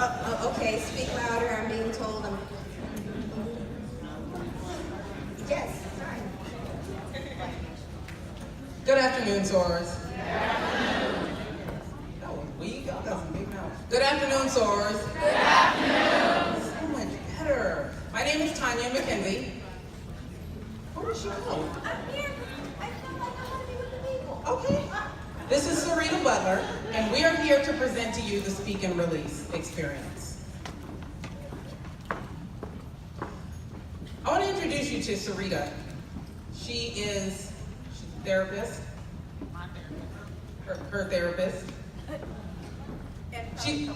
Okay, speak louder. I'm being told I'm... Yes, sorry. Good afternoon, Soars. That was weak. Y'all got some big mouths. Good afternoon, Soars. Good afternoon. So much better. My name is Tonya McKenzie. Where did she go? I'm here. I feel like I want to be with the people. Okay. This is Syreeta Butler, and we are here to present to you the Speak and Release experience. I want to introduce you to Syreeta. She's a therapist. Her therapist. She's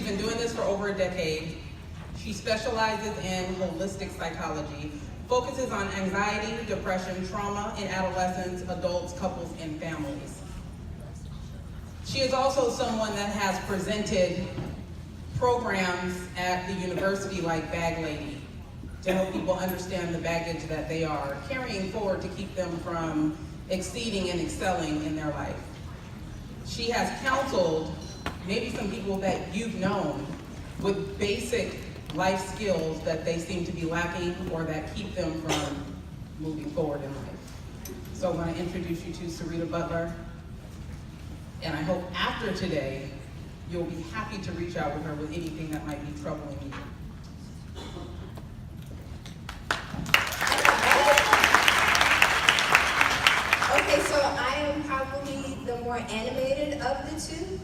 been doing this for over a decade. She specializes in holistic psychology, focuses on anxiety, depression, trauma in adolescents, adults, couples, and families. She is also someone that has presented programs at the university like Bag Lady to help people understand the baggage that they are carrying forward to keep them from exceeding and excelling in their life. She has counseled maybe some people that you've known with basic life skills that they seem to be lacking or that keep them from moving forward in life. So I want to introduce you to Syreeta Butler, and I hope after today, you'll be happy to reach out with her with anything that might be troubling you. Okay, so I am probably the more animated of the two.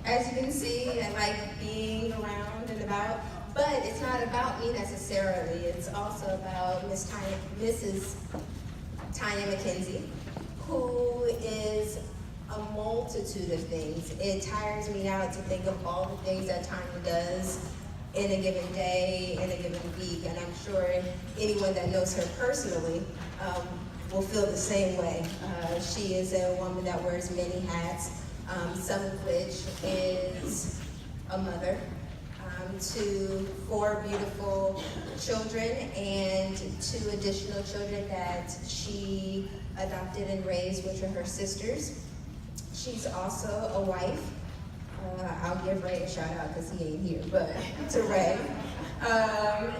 As you can see, I like being around and about, but it's not about me necessarily. It's also about Mrs. Tonya McKenzie, who is a multitude of things. It tires me out to think of all the things that Tonya does in a given day, in a given week, and I'm sure anyone that knows her personally will feel the same way. She is a woman that wears many hats, some of which is a mother to 4 beautiful children and 2 additional children that she adopted and raised, which are her sisters. She's also a wife. I'll give Ray a shout out because he ain't here, but to Ray.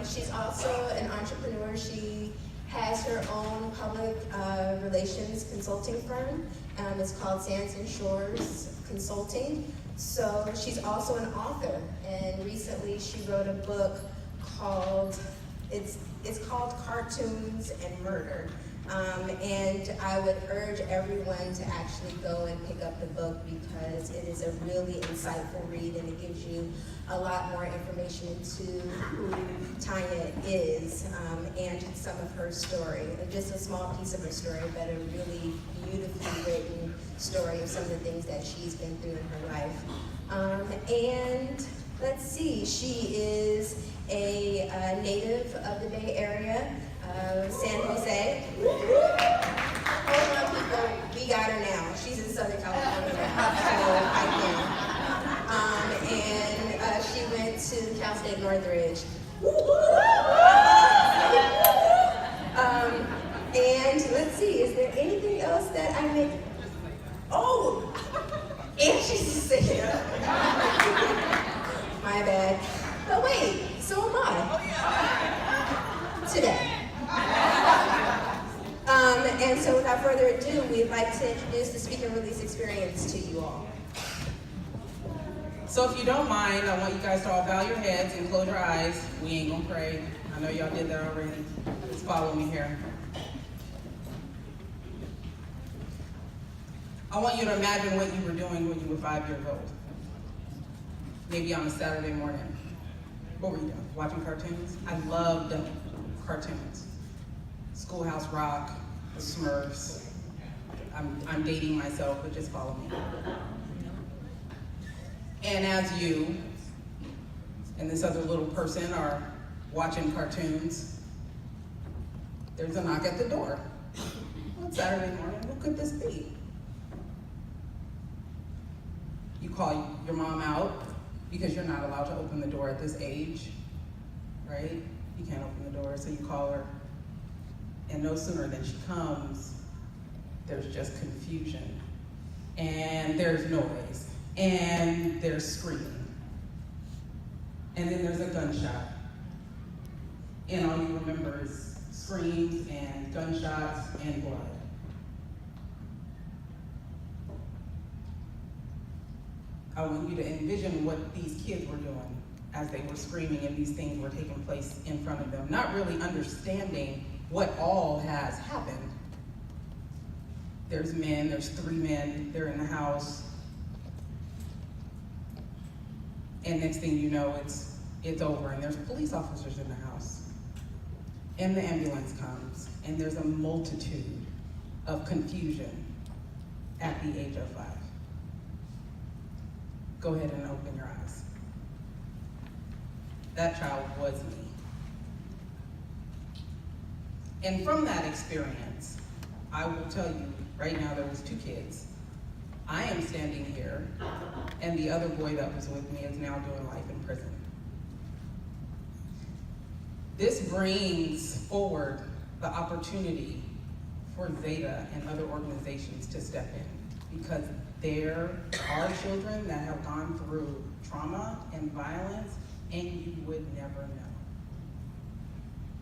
She's also an entrepreneur. She has her own public relations consulting firm. It's called Sands and Shores Consulting. So she's also an author, and recently she wrote a book called, it's called Cartoons and Murder. And I would urge everyone to actually go and pick up the book because it is a really insightful read and it gives you a lot more information into who Tonya is and some of her story. Just a small piece of her story, but a really beautifully written story of some of the things that she's been through in her life. And let's see, she is a native of the Bay Area. San Jose. Hold on, people. We got her now. She's in Southern California. And she went to Cal State Northridge. And let's see, is there anything else that I make? Oh, and she's a singer. My bad. But wait, so am I. Today. And so without further ado, we'd like to introduce the Speak and Release experience to you all. So if you don't mind, I want you guys to all bow your heads and close your eyes. We ain't gonna pray. I know y'all did that already. Just follow me here. I want you to imagine what you were doing when you were 5 years old. Maybe on a Saturday morning. What were you doing? Watching cartoons? I loved cartoons. Schoolhouse Rock, the Smurfs. I'm dating myself, but just follow me. And as you and this other little person are watching cartoons, there's a knock at the door. On Saturday morning, who could this be? You call your mom out because you're not allowed to open the door at this age, right? You can't open the door, so you call her. And no sooner than she comes, there's just confusion. And there's noise. And there's screaming. and then there's a gunshot. And all you remember is screams and gunshots and blood. I want you to envision what these kids were doing as they were screaming and these things were taking place in front of them, not really understanding what all has happened. There's men, there's 3 men, they're in the house. And next thing you know, it's over and there's police officers in the house. And the ambulance comes and there's a multitude of confusion at the age of 5. Go ahead and open your eyes. That child was me. And from that experience, I will tell you, right now there was 2 kids. I am standing here, and the other boy that was with me is now doing life in prison. This brings forward the opportunity for Zeta and other organizations to step in, because there are children that have gone through trauma and violence, and you would never know.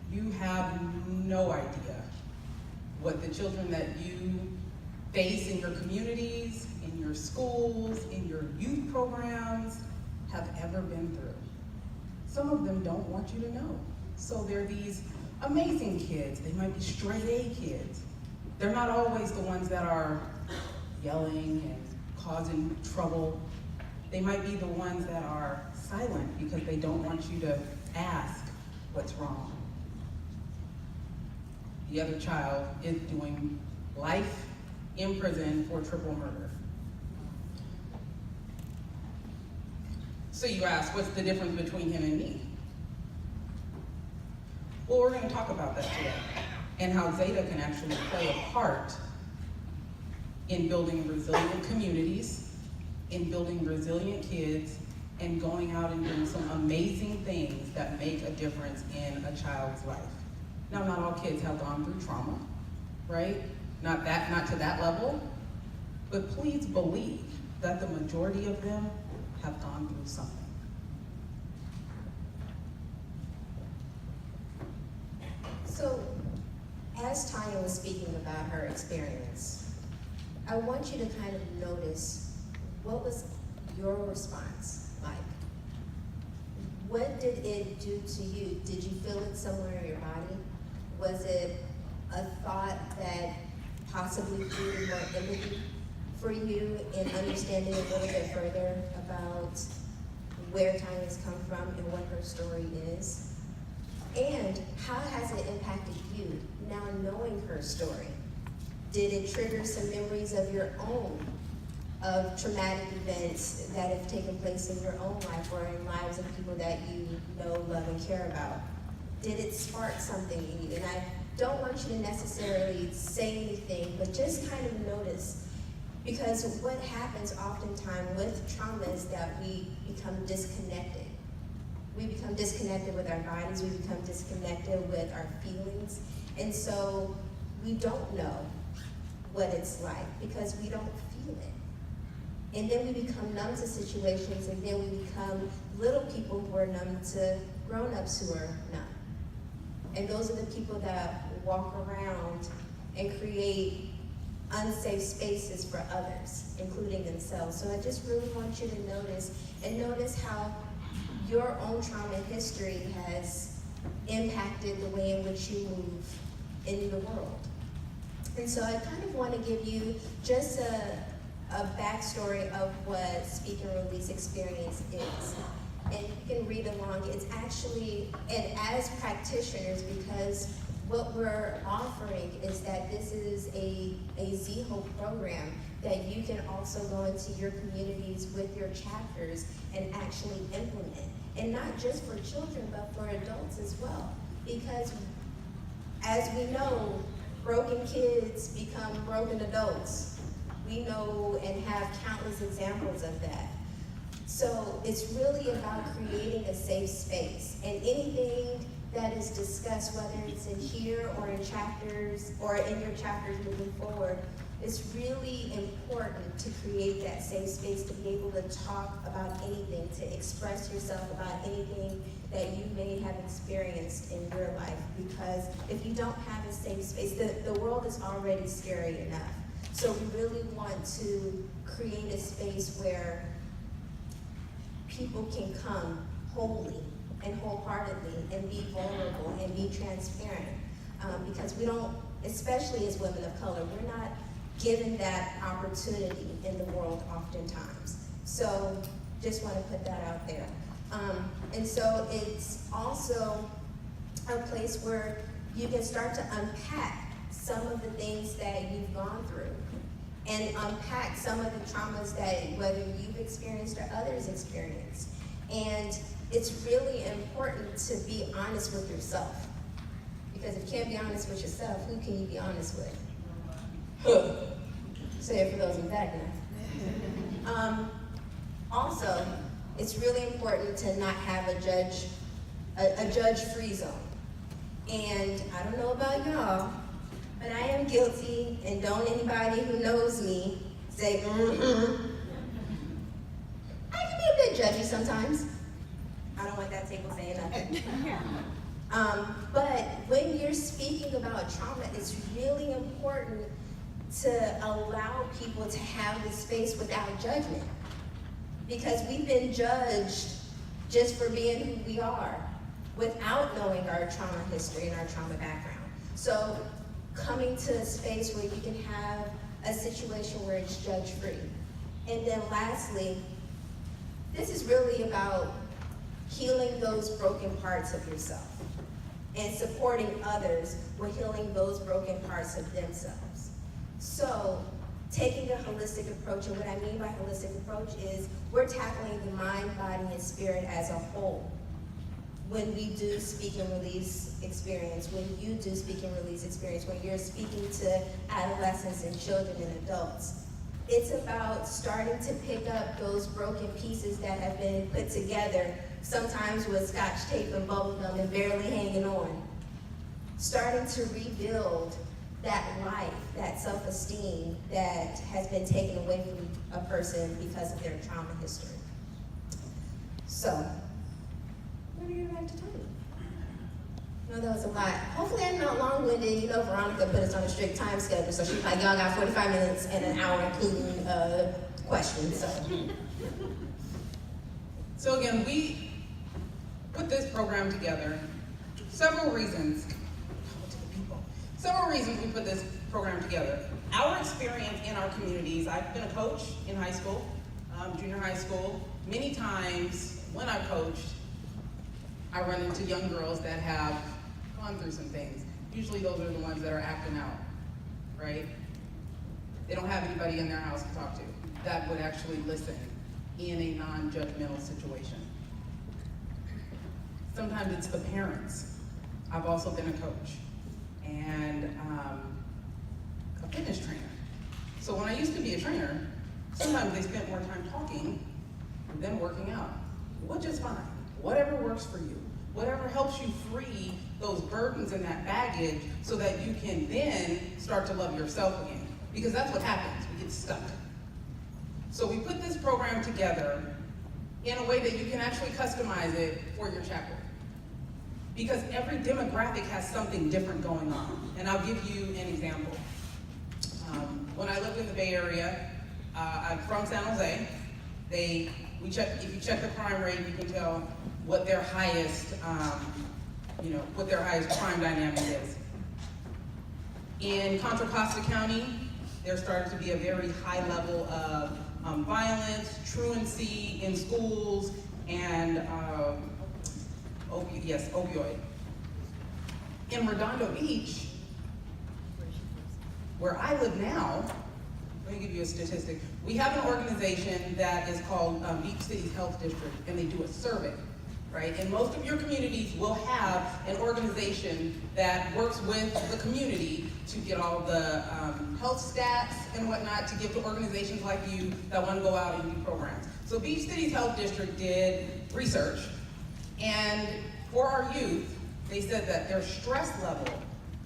You have no idea what the children that you face in your communities, in your schools, in your youth programs have ever been through. Some of them don't want you to know. So they're these amazing kids. They might be straight A kids. They're not always the ones that are yelling and causing trouble. They might be the ones that are silent because they don't want you to ask what's wrong. The other child is doing life in prison for triple murder. So you ask, what's the difference between him and me? Well, we're going to talk about that today, and how Zeta can actually play a part in building resilient communities, in building resilient kids, and going out and doing some amazing things that make a difference in a child's life. Now, not all kids have gone through trauma, right? Not to that level, but please believe that the majority of them have gone through something. So, as Tonya was speaking about her experience, I want you to kind of notice, what was your response like? What did it do to you? Did you feel it somewhere in your body? Was it a thought that possibly created more empathy for you in understanding a little bit further about where Tonya's come from and what her story is? And how has it impacted you now knowing her story? Did it trigger some memories of your own, of traumatic events that have taken place in your own life or in lives of people that you know, love, and care about? Did it spark something in you? And I don't want you to necessarily say anything, but just kind of notice, because what happens oftentimes with trauma is that we become disconnected. We become disconnected with our bodies, we become disconnected with our feelings, and so we don't know what it's like because we don't feel it. And then we become numb to situations, and then we become little people who are numb to grown-ups who are numb. And those are the people that walk around and create unsafe spaces for others, including themselves. So I just really want you to notice how your own trauma history has impacted the way in which you move in the world. And so I kind of want to give you just a backstory of what Speak and Release Experience is. And you can read along. It's actually, and as practitioners, because what we're offering is that this is a Z-Hope program that you can also go into your communities with your chapters and actually implement. And not just for children, but for adults as well. Because as we know, broken kids become broken adults. We know and have countless examples of that. So it's really about creating a safe space. And anything that is discussed, whether it's in here or in chapters, or in your chapters moving forward, It's really important to create that safe space to be able to talk about anything, to express yourself about anything that you may have experienced in your life. Because if you don't have a safe space, the world is already scary enough. So we really want to create a space where people can come wholly and wholeheartedly and be vulnerable and be transparent. Because we don't, especially as women of color, we're not given that opportunity in the world oftentimes. So just want to put that out there. And so it's also a place where you can start to unpack some of the things that you've gone through and unpack some of the traumas that whether you've experienced or others experienced. And it's really important to be honest with yourself. Because if you can't be honest with yourself, who can you be honest with? Say it for those in the back now. Also, it's really important to not have a judge-free zone. And I don't know about y'all, but I am guilty, and don't anybody who knows me say, I can be a bit judgy sometimes. I don't want that table saying nothing. But when you're speaking about trauma, it's really important to allow people to have this space without judgment. Because we've been judged just for being who we are without knowing our trauma history and our trauma background. So coming to a space where you can have a situation where it's judge-free. And then lastly, this is really about healing those broken parts of yourself and supporting others with healing those broken parts of themselves. So, taking a holistic approach, and what I mean by holistic approach is we're tackling the mind, body, and spirit as a whole. When we do speak and release experience, when you do speak and release experience, when you're speaking to adolescents and children and adults, it's about starting to pick up those broken pieces that have been put together, sometimes with scotch tape and bubble gum and barely hanging on. Starting to rebuild that life, that self-esteem that has been taken away from a person because of their trauma history. So, we're gonna get back to Tonya. I know that was a lot. Hopefully I'm not long-winded. You know Veronica put us on a strict time schedule, so she's like, y'all got 45 minutes and an hour including questions. So again, we put this program together. Several reasons we put this program together. Our experience in our communities, I've been a coach in high school, junior high school. Many times when I've coached, I run into young girls that have gone through some things. Usually those are the ones that are acting out, right? They don't have anybody in their house to talk to that would actually listen in a non-judgmental situation. Sometimes it's the parents. I've also been a coach and a fitness trainer. So when I used to be a trainer, sometimes they spent more time talking than working out, which is fine. Whatever works for you, whatever helps you free those burdens and that baggage so that you can then start to love yourself again. Because that's what happens, we get stuck. So we put this program together in a way that you can actually customize it for your chapter. Because every demographic has something different going on. And I'll give you an example. When I lived in the Bay Area, I'm from San Jose. If you check the crime rate, you can tell what their highest, what their highest crime dynamic is. In Contra Costa County, there started to be a very high level of violence, truancy in schools, and opioid. In Redondo Beach, where I live now, let me give you a statistic. We have an organization that is called Beach Cities Health District, and they do a survey, right? And most of your communities will have an organization that works with the community to get all the health stats and whatnot to give to organizations like you that want to go out and do programs. So Beach Cities Health District did research, and for our youth, they said that their stress level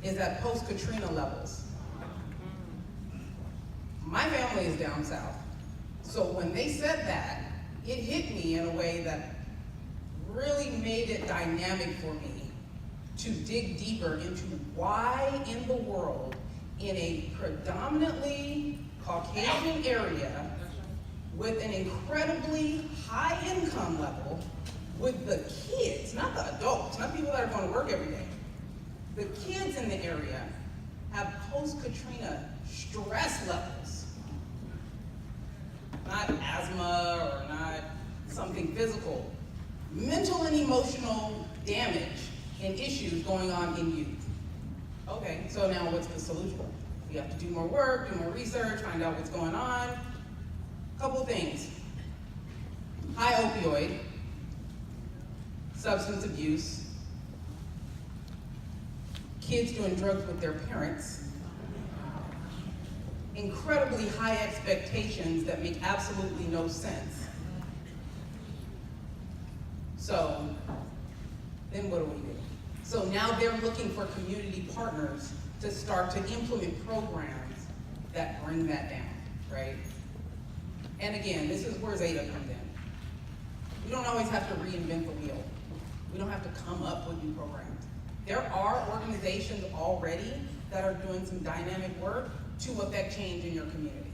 is at post-Katrina levels. My family is down south. So when they said that, it hit me in a way that really made it dynamic for me to dig deeper into why in the world, in a predominantly Caucasian area, with an incredibly high income level, with the kids, not the adults, not people that are going to work every day, the kids in the area have post-Katrina stress levels. Not asthma or not something physical. Mental and emotional damage and issues going on in youth. Okay, so now what's the solution? We have to do more work, do more research, find out what's going on. Couple things. High opioid, substance abuse, kids doing drugs with their parents, incredibly high expectations that make absolutely no sense. So, then what do we do? So now they're looking for community partners to start to implement programs that bring that down, right? And again, this is where Zeta comes in. We don't always have to reinvent the wheel. We don't have to come up with new programs. There are organizations already that are doing some dynamic work to affect change in your community.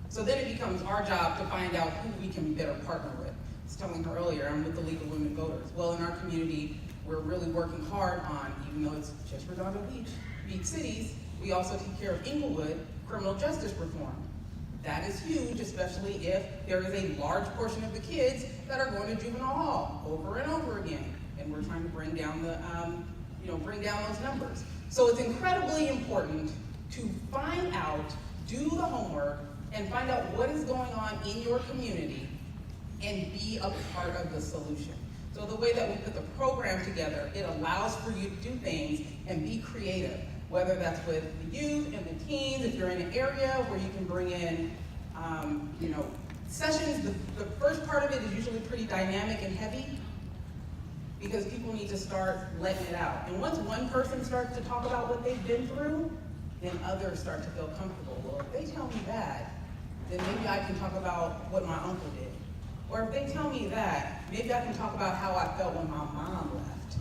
So then it becomes our job to find out who we can better partner with. I was telling her earlier, I'm with the League of Women Voters. Well, in our community, we're really working hard on, even though it's just Redondo Beach, big cities, we also take care of Inglewood criminal justice reform. That is huge, especially if there is a large portion of the kids that are going to juvenile hall over and over again. And we're trying to bring down the, bring down those numbers. So it's incredibly important to find out, do the homework, and find out what is going on in your community and be a part of the solution. So the way that we put the program together, it allows for you to do things and be creative, whether that's with the youth and the teens, if you're in an area where you can bring in, sessions. The first part of it is usually pretty dynamic and heavy because people need to start letting it out. And once one person starts to talk about what they've been through, then others start to feel comfortable. Well, if they tell me that, then maybe I can talk about what my uncle did. Or if they tell me that, maybe I can talk about how I felt when my mom left.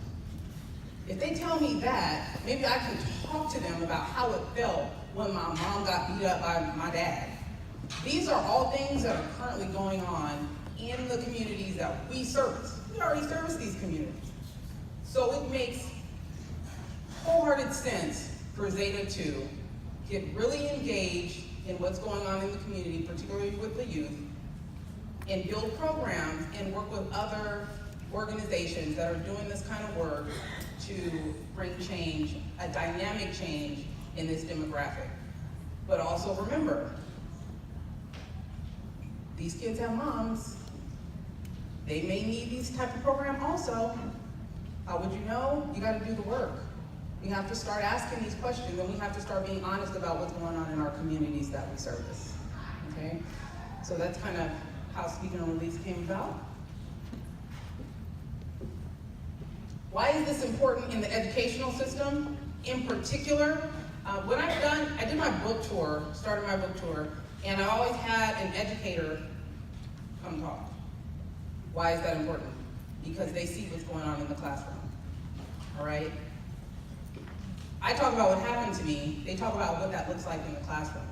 If they tell me that, maybe I can talk to them about how it felt when my mom got beat up by my dad. These are all things that are currently going on in the communities that we service. We already service these communities. So it makes wholehearted sense for Zeta to get really engaged in what's going on in the community, particularly with the youth, and build programs and work with other organizations that are doing this kind of work to bring change, a dynamic change in this demographic. But also remember, these kids have moms. They may need these type of program also. How would you know? You gotta do the work. We have to start asking these questions, and we have to start being honest about what's going on in our communities that we service, okay? So that's kind of how Speak and Release came about. Why is this important in the educational system? In particular, when I did my book tour, started my book tour, and I always had an educator come talk. Why is that important? Because they see what's going on in the classroom, all right? I talk about what happened to me, they talk about what that looks like in the classroom.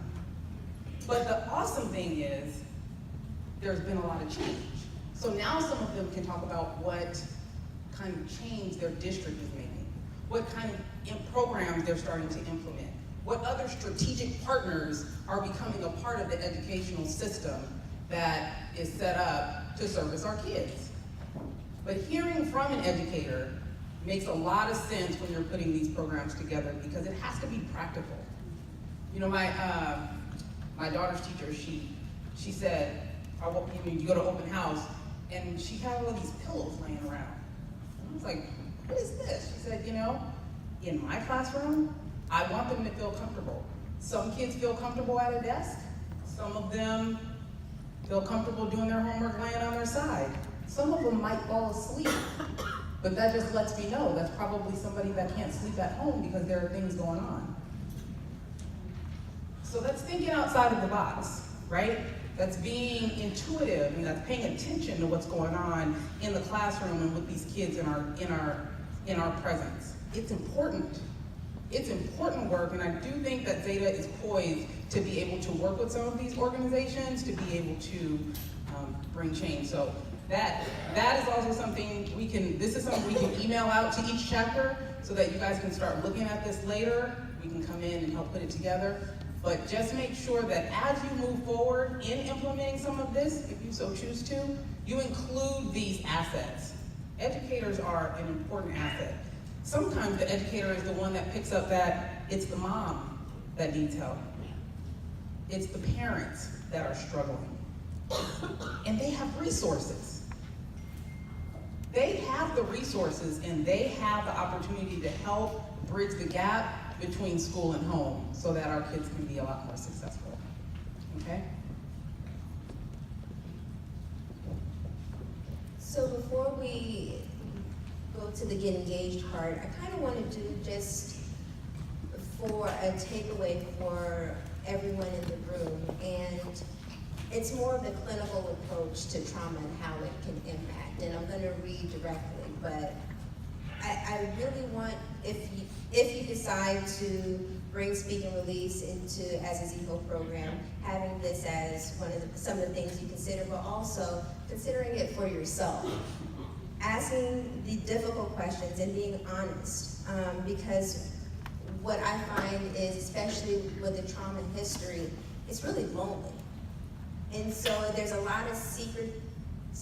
But the awesome thing is, there's been a lot of change. So now some of them can talk about what kind of change their district is making, what kind of programs they're starting to implement, what other strategic partners are becoming a part of the educational system that is set up to service our kids. But hearing from an educator makes a lot of sense when you're putting these programs together because it has to be practical. You know, my daughter's teacher, she said, you go to open house, and she had all these pillows laying around. And I was like, what is this? She said, in my classroom, I want them to feel comfortable. Some kids feel comfortable at a desk. Some of them feel comfortable doing their homework laying on their side. Some of them might fall asleep. But that just lets me know that's probably somebody that can't sleep at home because there are things going on. So that's thinking outside of the box, right? That's being intuitive and that's paying attention to what's going on in the classroom and with these kids in our presence. It's important. It's important work, and I do think that Zeta is poised to be able to work with some of these organizations to be able to bring change. So that is also something this is something we can email out to each chapter so that you guys can start looking at this later. We can come in and help put it together. But just make sure that as you move forward in implementing some of this, if you so choose to, you include these assets. Educators are an important asset. Sometimes the educator is the one that picks up that it's the mom that needs help. It's the parents that are struggling. And they have resources. They have the resources and they have the opportunity to help bridge the gap between school and home so that our kids can be a lot more successful. Okay? So before we go to the get engaged part, I kind of wanted to just, for a takeaway for everyone in the room, and it's more of the clinical approach to trauma and how it can impact. And I'm going to read directly, but I really want, if you decide to bring Speak and Release into as a ZEHO program, having this as some of the things you consider, but also considering it for yourself. Asking the difficult questions and being honest, because what I find is, especially with the trauma history, it's really lonely. And so there's a lot of secret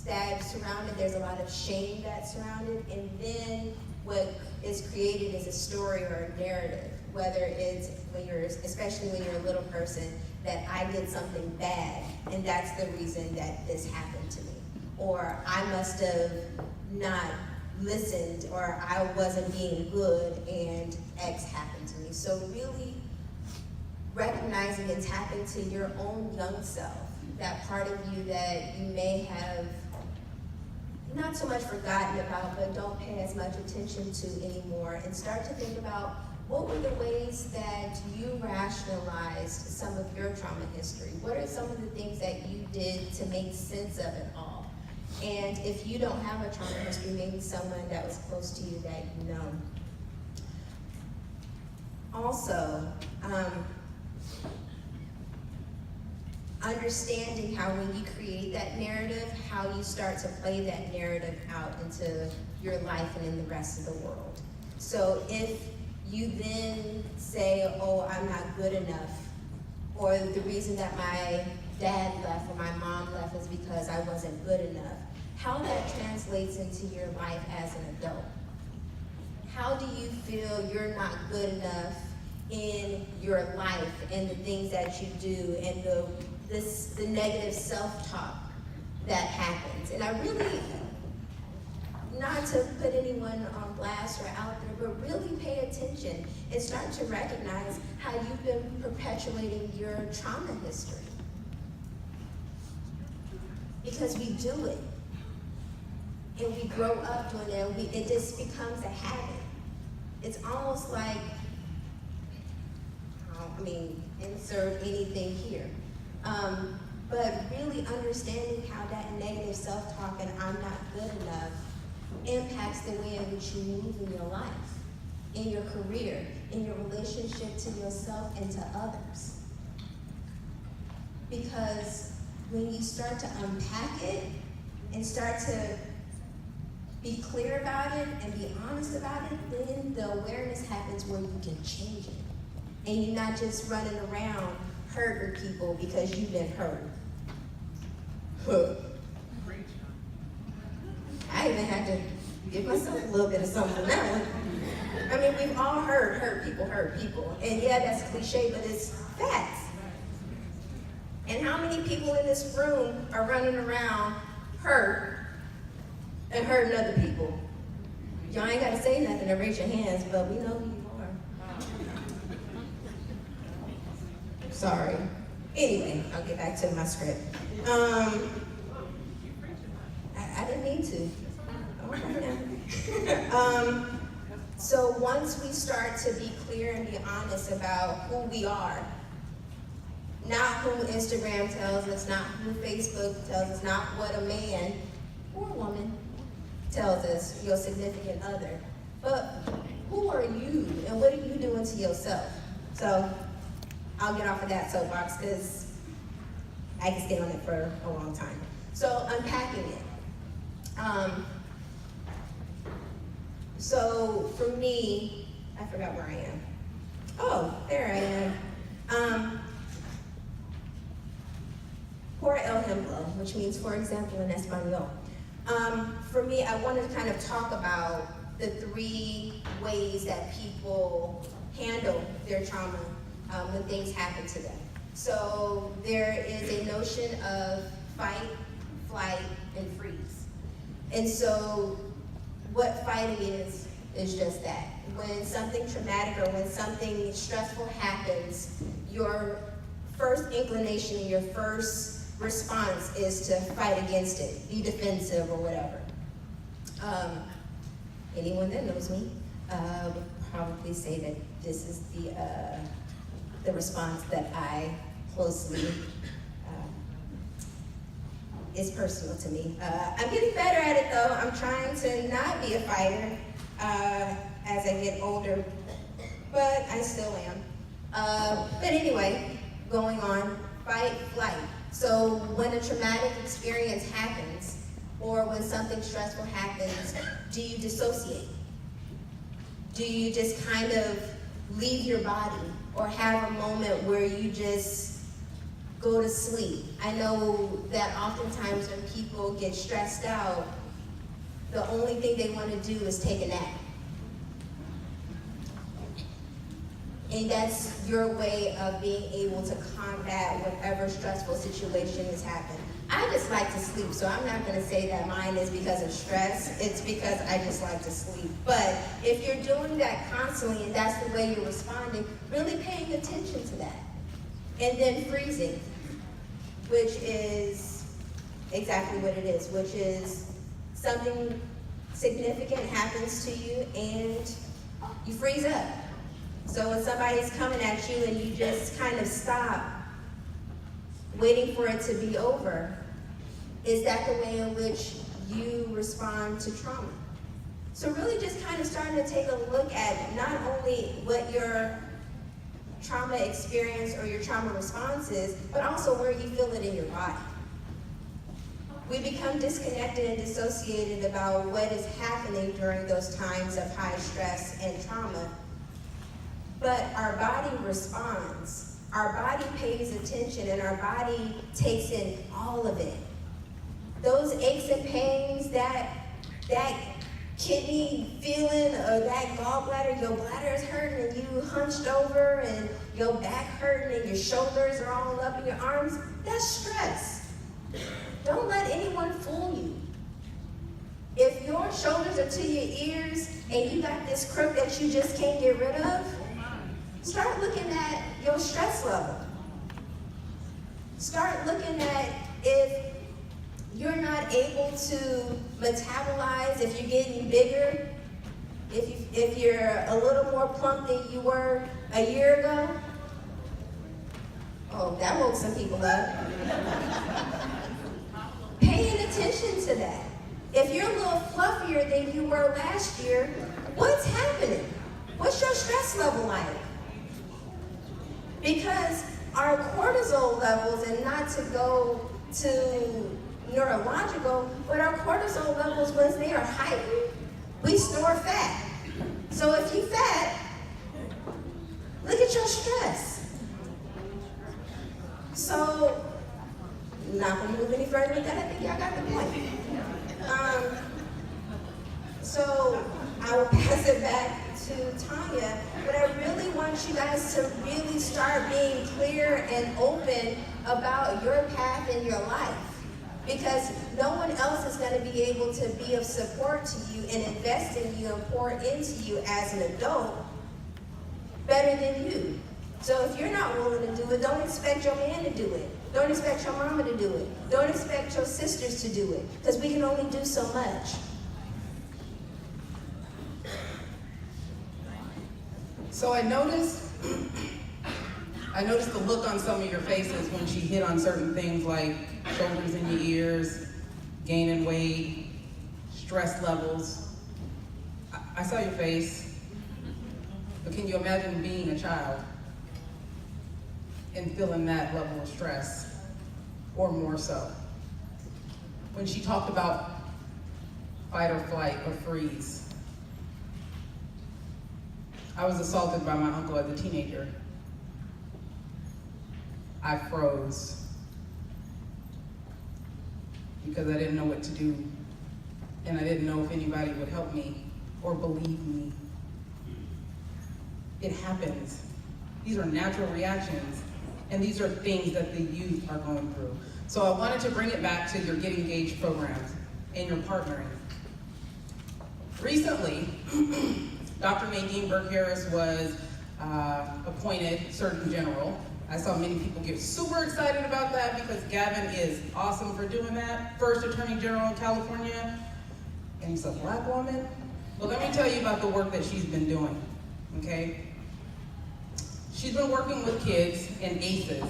that's surrounded, there's a lot of shame that's surrounded, and then what is created is a story or a narrative, whether it's especially when you're a little person, that I did something bad, and that's the reason that this happened to me. Or I must have not listened, or I wasn't being good and X happened to me. So really recognizing and tapping to your own young self, that part of you that you may have not so much forgotten about, but don't pay as much attention to anymore, and start to think about what were the ways that you rationalized some of your trauma history? What are some of the things that you did to make sense of it all? And if you don't have a trauma history, maybe someone that was close to you that you know. Also, understanding how when you create that narrative, how you start to play that narrative out into your life and in the rest of the world. So if you then say, oh, I'm not good enough, or the reason that my dad left or my mom left is because I wasn't good enough, how that translates into your life as an adult. How do you feel you're not good enough in your life and the things that you do and the negative self-talk that happens? And I really, not to put anyone on blast or out there, but really pay attention and start to recognize how you've been perpetuating your trauma history. Because we do it. And we grow up doing it, it just becomes a habit. It's almost like, insert anything here. But really understanding how that negative self-talk and I'm not good enough impacts the way in which you move in your life, in your career, in your relationship to yourself and to others. Because when you start to unpack it and start to be clear about it and be honest about it, then the awareness happens where you can change it. And you're not just running around hurting people because you've been hurt. I even had to give myself a little bit of something now. I mean, we've all heard hurt people. And yeah, that's cliche, but it's facts. And how many people in this room are running around hurt and hurting other people? Y'all ain't gotta say nothing or raise your hands, but we know who you are. Sorry. Anyway, I'll get back to my script. I didn't mean to. So once we start to be clear and be honest about who we are, not who Instagram tells us, not who Facebook tells us, not what a man or a woman tells us, your significant other. But who are you and what are you doing to yourself? So I'll get off of that soapbox because I can stay on it for a long time. So unpacking it. So for me, I forgot where I am. Oh, there I am. Por ejemplo, which means for example in Espanol. For me, I wanted to kind of talk about the 3 ways that people handle their trauma when things happen to them. So there is a notion of fight, flight, and freeze. And so what fighting is just that. When something traumatic or when something stressful happens, your first inclination, your first response is to fight against it, be defensive or whatever. Anyone that knows me would probably say that this is the response that I closely is personal to me. I'm getting better at it though. I'm trying to not be a fighter as I get older, but I still am. But anyway, going on, fight, flight. So when a traumatic experience happens, or when something stressful happens, do you dissociate? Do you just kind of leave your body, or have a moment where you just go to sleep? I know that oftentimes when people get stressed out, the only thing they want to do is take a nap. And that's your way of being able to combat whatever stressful situation has happened. I just like to sleep, so I'm not going to say that mine is because of stress. It's because I just like to sleep. But if you're doing that constantly and that's the way you're responding, really paying attention to that. And then freezing, which is exactly what it is, which is something significant happens to you and you freeze up. So when somebody's coming at you and you just kind of stop, waiting for it to be over, is that the way in which you respond to trauma? So really just kind of starting to take a look at not only what your trauma experience or your trauma response is, but also where you feel it in your body. We become disconnected and dissociated about what is happening during those times of high stress and trauma. But our body responds. Our body pays attention and our body takes in all of it. Those aches and pains, that kidney feeling or that gallbladder, your bladder is hurting and you hunched over and your back hurting and your shoulders are all up in your arms, that's stress. Don't let anyone fool you. If your shoulders are to your ears and you got this crook that you just can't get rid of, start looking at your stress level. Start looking at if you're not able to metabolize, if you're getting bigger, if you're a little more plump than you were a year ago. Oh, that woke some people up. Paying attention to that. If you're a little fluffier than you were last year, what's happening? What's your stress level like? Because our cortisol levels, and not to go to neurological, but our cortisol levels, once they are heightened, we store fat. So if you fat, look at your stress. So, not gonna move any further with that. I think y'all got the point. So I will pass it back to Tonya, but I really want you guys to really start being clear and open about your path in your life, because no one else is going to be able to be of support to you and invest in you and pour into you as an adult better than you. So if you're not willing to do it, don't expect your man to do it. Don't expect your mama to do it. Don't expect your sisters to do it, because we can only do so much. So I noticed I noticed the look on some of your faces when she hit on certain things like shoulders in your ears, gaining weight, stress levels. I saw your face, but can you imagine being a child and feeling that level of stress, or more so? When she talked about fight or flight or freeze. I was assaulted by my uncle as a teenager. I froze because I didn't know what to do, and I didn't know if anybody would help me or believe me. It happens. These are natural reactions, and these are things that the youth are going through. So I wanted to bring it back to your Get Engaged programs and your partnering. Recently, Dr. Nadine Burke-Harris was appointed Surgeon General. I saw many people get super excited about that because Gavin is awesome for doing that. First Attorney General in California, and he's a Black woman. But let me tell you about the work that she's been doing, okay? She's been working with kids and ACEs.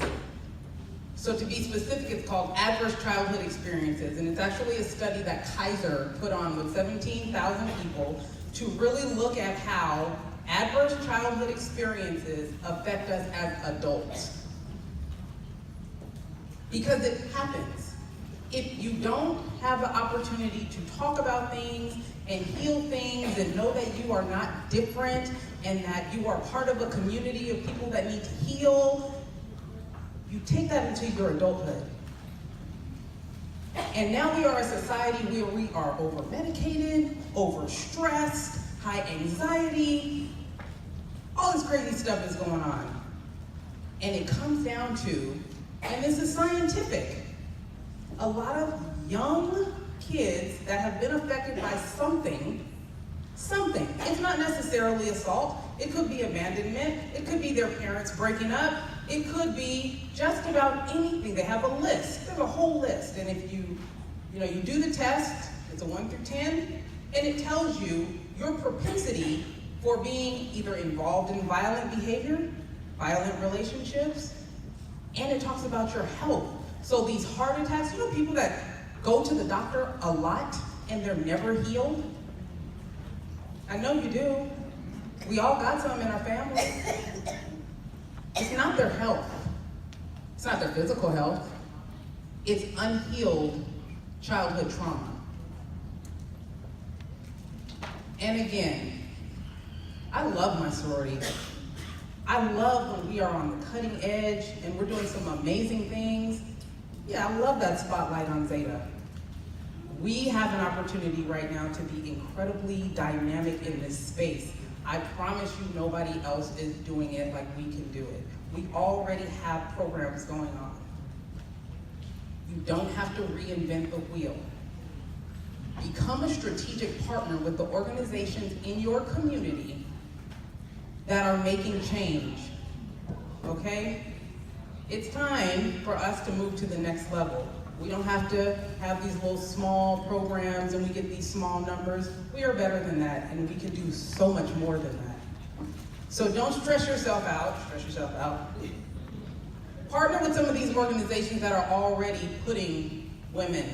So to be specific, it's called Adverse Childhood Experiences, and it's actually a study that Kaiser put on with 17,000 people to really look at how adverse childhood experiences affect us as adults. Because it happens. If you don't have the opportunity to talk about things and heal things and know that you are not different and that you are part of a community of people that need to heal, you take that into your adulthood. And now we are a society where we are over-medicated, over-stressed, high anxiety, all this crazy stuff is going on. And it comes down to, and this is scientific, a lot of young kids that have been affected by something. It's not necessarily assault. It could be abandonment. It could be their parents breaking up. It could be just about anything. They have a list. There's a whole list. And if you do the test, it's a 1 through 10, and it tells you your propensity for being either involved in violent behavior, violent relationships, and it talks about your health. So these heart attacks, people that go to the doctor a lot and they're never healed? I know you do. We all got some in our family. It's not their health. It's not their physical health. It's unhealed childhood trauma. And again, I love my sorority. I love when we are on the cutting edge and we're doing some amazing things. Yeah, I love that spotlight on Zeta. We have an opportunity right now to be incredibly dynamic in this space. I promise you nobody else is doing it like we can do it. We already have programs going on. You don't have to reinvent the wheel. Become a strategic partner with the organizations in your community that are making change, okay? It's time for us to move to the next level. We don't have to have these little small programs and we get these small numbers. We are better than that, and we can do so much more than that. So don't stress yourself out. Partner with some of these organizations that are already putting women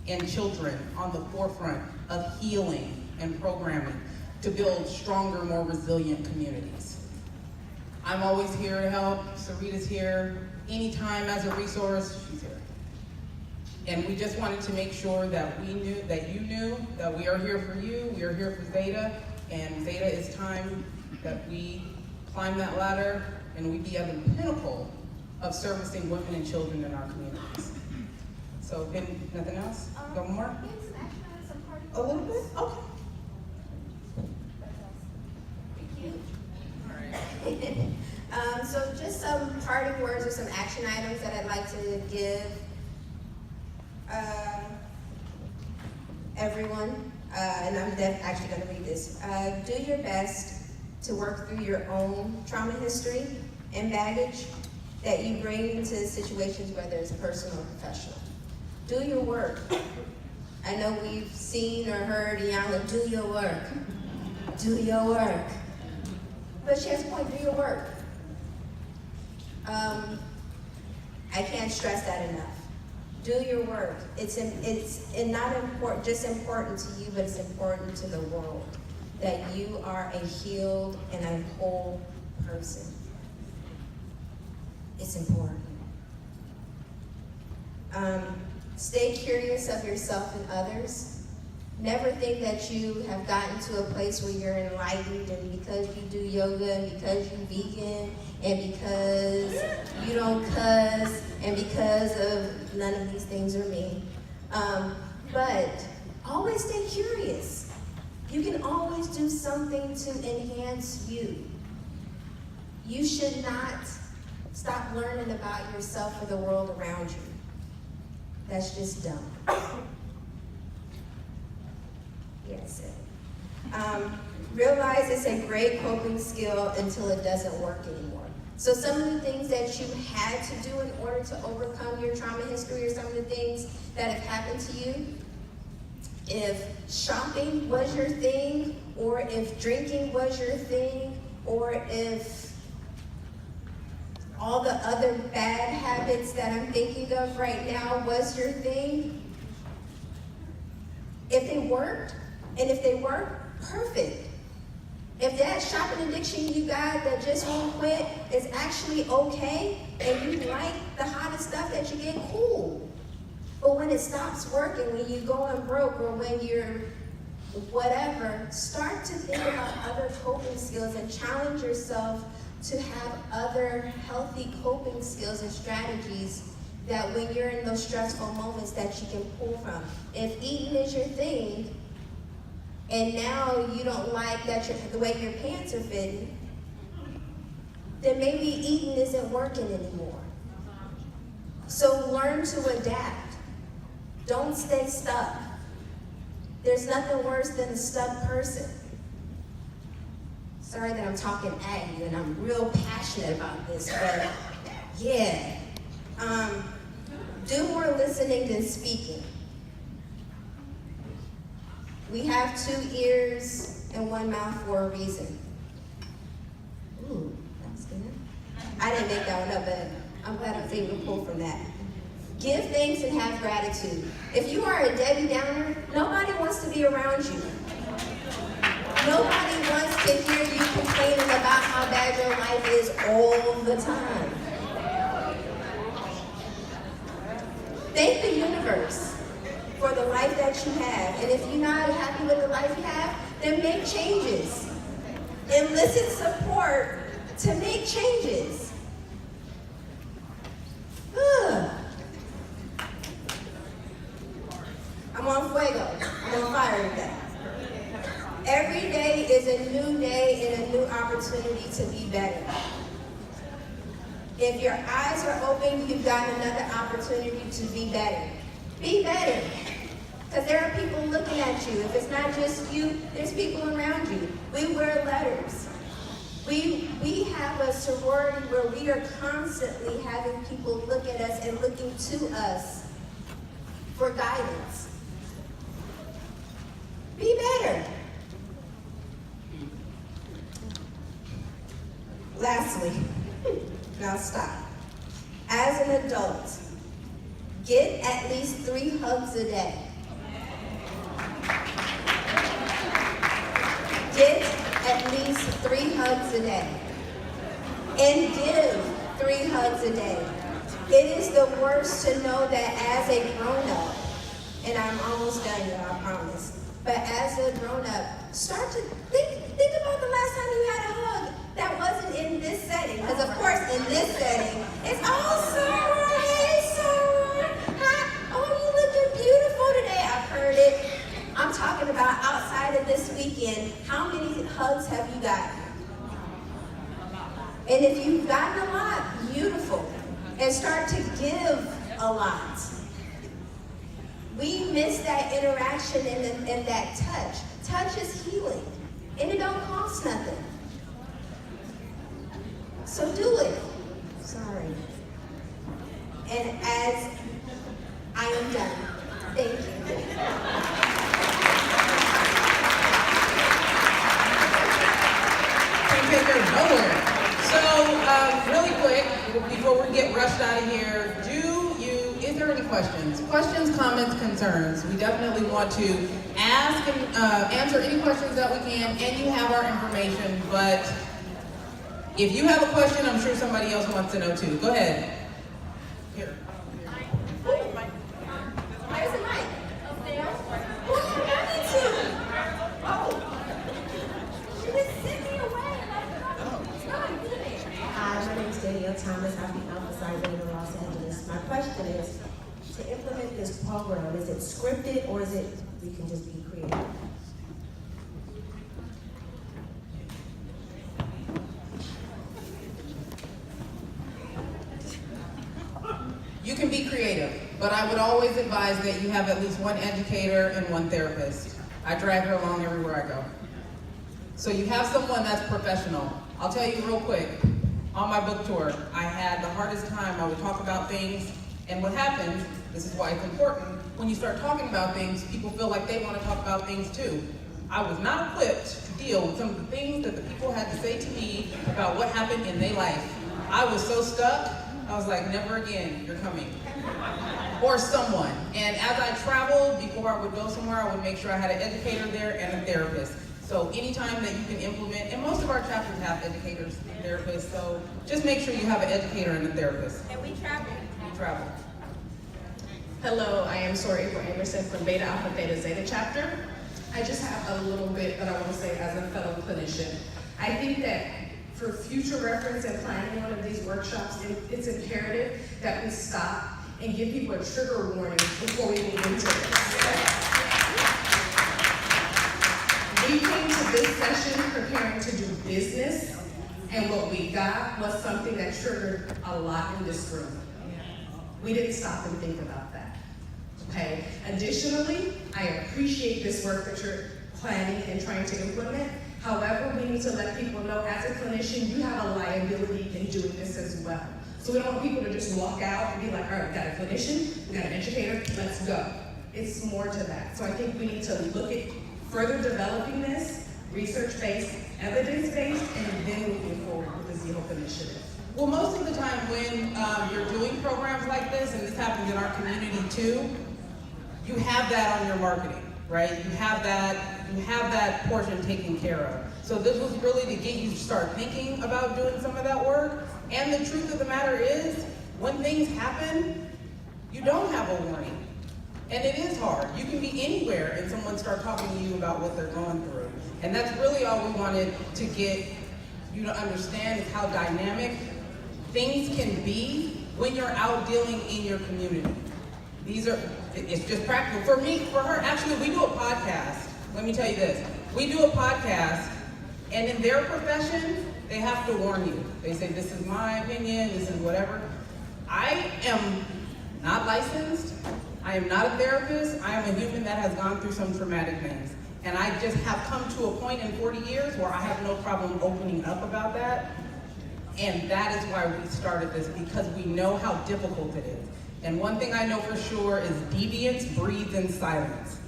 and children on the forefront of healing and programming to build stronger, more resilient communities. I'm always here to help. Syreeta's here. Anytime as a resource, she's here. And we just wanted to make sure that you knew that we are here for you, we are here for Zeta, and Zeta is time that we climb that ladder and we be at the pinnacle of servicing women and children in our communities. So, nothing else? Go more? A little bit? Okay. So just some parting words or some action items that I'd like to give everyone, and I'm actually going to read this. Do your best to work through your own trauma history and baggage that you bring into situations, whether it's personal or professional. Do your work. I know we've seen or heard Iyanla, do your work. Do your work. But she has a point, do your work. I can't stress that enough. Do your work. It's not important, just important to you, but it's important to the world that you are a healed and a whole person. It's important. Stay curious of yourself and others. Never think that you have gotten to a place where you're enlightened, and because you do yoga, and because you're vegan, and because you don't cuss, and because of none of these things are me. But always stay curious. You can always do something to enhance you. You should not stop learning about yourself or the world around you. That's just dumb. Yes. Realize it's a great coping skill until it doesn't work anymore. So some of the things that you had to do in order to overcome your trauma history, or some of the things that have happened to you, if shopping was your thing, or if drinking was your thing, or if all the other bad habits that I'm thinking of right now was your thing, if they worked, and if they work, perfect. If that shopping addiction you got that just won't quit is actually okay, and you like the hottest stuff that you get, cool. But when it stops working, when you're going broke, or when you're whatever, start to think about other coping skills and challenge yourself to have other healthy coping skills and strategies that when you're in those stressful moments that you can pull from. If eating is your thing, and now you don't like the way your pants are fitting, then maybe eating isn't working anymore. So learn to adapt. Don't stay stuck. There's nothing worse than a stuck person. Sorry that I'm talking at you and I'm real passionate about this, but yeah. Do more listening than speaking. We have 2 ears and 1 mouth for a reason. Ooh, that was good. I didn't make that one up, but I'm glad I was able to pull from that. Give thanks and have gratitude. If you are a Debbie Downer, nobody wants to be around you. Nobody wants to hear you complaining about how bad your life is all the time. Thank the universe for the life that you have. And if you're not happy with the life you have, then make changes. Elicit support to make changes. I'm on fuego. I'm on fire today. Every day is a new day and a new opportunity to be better. If your eyes are open, you've got another opportunity to be better. Be better. Because there are people looking at you. If it's not just you, there's people around you. We wear letters. We have a sorority where we are constantly having people look at us and looking to us for guidance. Be better. Lastly, now stop. As an adult, get at least 3 hugs a day. Get at least 3 hugs a day. And give 3 hugs a day. It is the worst to know that as a grown-up, and I'm almost done, y'all, I promise. But as a grown-up, start to think about the last time you had a hug that wasn't in this setting. Because of course, in this setting, it's all Sarah, hey Sarah, hi, oh you looking beautiful today. I've heard it. I'm talking about outside of this weekend. How many hugs have you gotten? And if you've gotten a lot, beautiful. And start to give a lot. We miss that interaction and that touch. Touch is healing, and it don't cost nothing. So do it. Sorry. And as I am done, thank you. Can't take her nowhere. So, really quick, before before we get rushed out of here, is there any questions? Questions, comments, concerns? We definitely want to ask and answer any questions that we can, and you have our information, but if you have a question, I'm sure somebody else wants to know too. Go ahead. Here. Where's the mic? Hi, my name is Danielle Thomas. I be Alpha Psi Beta in Los Angeles. My question is, to implement this program, is it scripted or is it we can just be creative? You can be creative, but I would always advise that you have at least one educator and one therapist. I drag her along everywhere I go. So you have someone that's professional. I'll tell you real quick, on my book tour, I had the hardest time. I would talk about things, and what happens, this is why it's important, when you start talking about things, people feel like they want to talk about things too. I was not equipped to deal with some of the things that the people had to say to me about what happened in their life. I was so stuck, I was like, never again, you're coming. Or someone. And as I traveled, before I would go somewhere, I would make sure I had an educator there and a therapist. So anytime that you can implement, and most of our chapters have educators and therapists, so just make sure you have an educator and a therapist. And we travel. We travel. Hello, I am Syreeta Butler from Beta Alpha Theta Zeta chapter. I just have a little bit that I want to say as a fellow clinician. I think that for future reference and planning one of these workshops, it's imperative that we stop and give people a trigger warning before we move into this. We came to this session preparing to do business, and what we got was something that triggered a lot in this room. We didn't stop and think about that, okay? Additionally, I appreciate this work that you're planning and trying to implement. However, we need to let people know as a clinician, you have a liability in doing this as well. So we don't want people to just walk out and be like, all right, we got a clinician, we got an educator, let's go. It's more to that. So I think we need to look at further developing this, research-based, evidence-based, and then moving forward with the Z-Hope initiative. Well, most of the time when you're doing programs like this, and this happens in our community too, you have that on your marketing, right? You have that portion taken care of. So this was really to get you to start thinking about doing some of that work. And the truth of the matter is, when things happen, you don't have a warning. And it is hard. You can be anywhere and someone start talking to you about what they're going through. And that's really all we wanted to get you to understand is how dynamic things can be when you're out dealing in your community. It's just practical. For me, for her, actually, we do a podcast. Let me tell you this. We do a podcast, and in their profession, they have to warn you. They say, this is my opinion, this is whatever. I am not licensed. I am not a therapist. I am a human that has gone through some traumatic things. And I just have come to a point in 40 years where I have no problem opening up about that. And that is why we started this, because we know how difficult it is. And one thing I know for sure is deviance breeds in silence.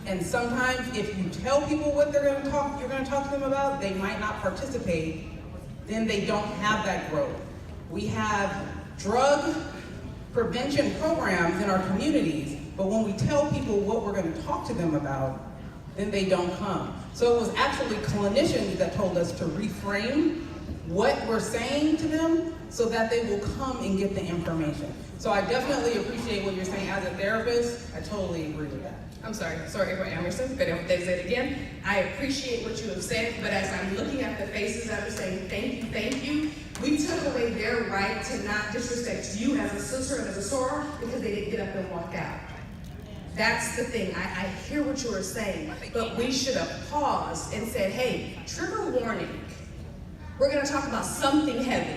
And sometimes if you tell people what you're going to talk to them about, they might not participate, then they don't have that growth. We have drug prevention programs in our communities, but when we tell people what we're going to talk to them about, then they don't come. So it was actually clinicians that told us to reframe what we're saying to them so that they will come and get the information. So I definitely appreciate what you're saying as a therapist. I totally agree with that. I'm sorry, Syreeta Emerson, but if they say it again, I appreciate what you have said, but as I'm looking at the faces, I'm saying thank you. We took away their right to not disrespect you as a sister and as a soror because they didn't get up and walk out. That's the thing. I hear what you are saying, but we should have paused and said, hey, trigger warning. We're going to talk about something heavy.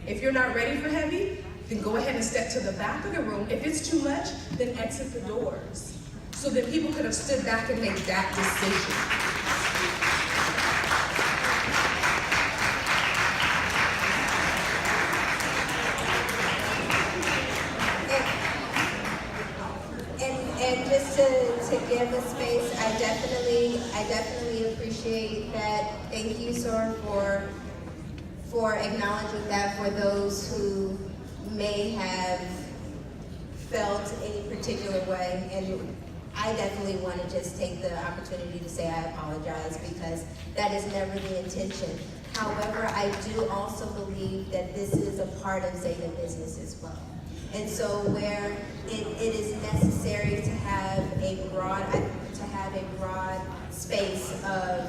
If you're not ready for heavy, then go ahead and step to the back of the room. If it's too much, then exit the doors. So that people could have stood back and made that decision. And just to give a space, I definitely appreciate that. Thank you, sir, for acknowledging that for those who may have felt any particular way, and I definitely want to just take the opportunity to say I apologize, because that is never the intention. However, I do also believe that this is a part of Zeta business as well. And so where it is necessary to have a broad space of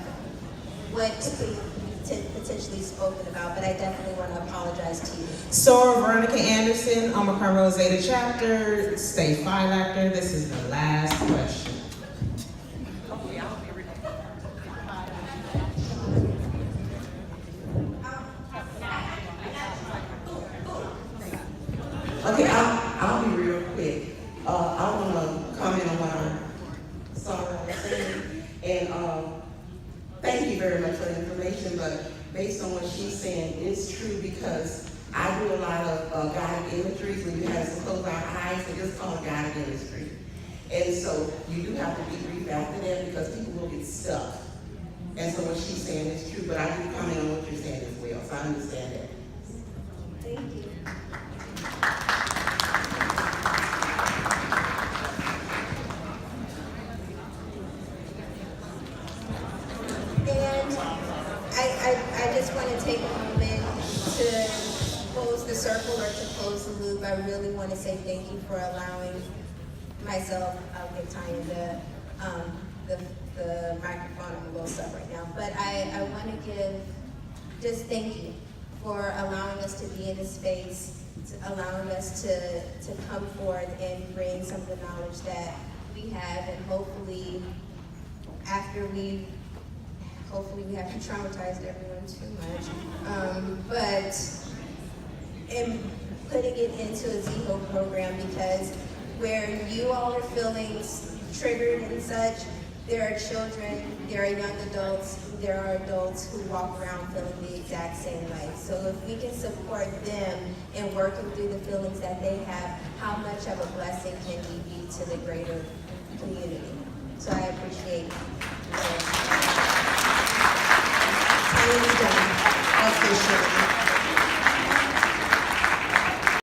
what could be potentially spoken about, but I definitely want to apologize to you. Sora Veronica Anderson, Omicron Rose Zeta Chapter, State Phi Actor. This is the last question. Okay, I'll be real quick. I want to comment on what our Sora was saying, and thank you very much for the information, but based on what she's saying, it's true, because I do a lot of guided imageries when you have to close our eyes and just call it guided imagery. And so you do have to be brief after that, because people will get stuck. And so what she's saying is true, but I do comment on what you're saying as well, so I understand that. Thank you. And I just want to take a moment to close the circle, or to close the loop. I really want to say thank you for allowing myself, I'll get Tonya the microphone. I'm a little stuck right now. But I want to just thank you for allowing us to be in this space, allowing us to come forth and bring some of the knowledge that we have, and hopefully we haven't traumatized everyone too much, but in putting it into a ZHO program, because where you all are feeling triggered and such, there are children, there are young adults, there are adults who walk around feeling the exact same way. So if we can support them in working through the feelings that they have, how much of a blessing can we be to the greater community? So I appreciate you. Time is done. Officially.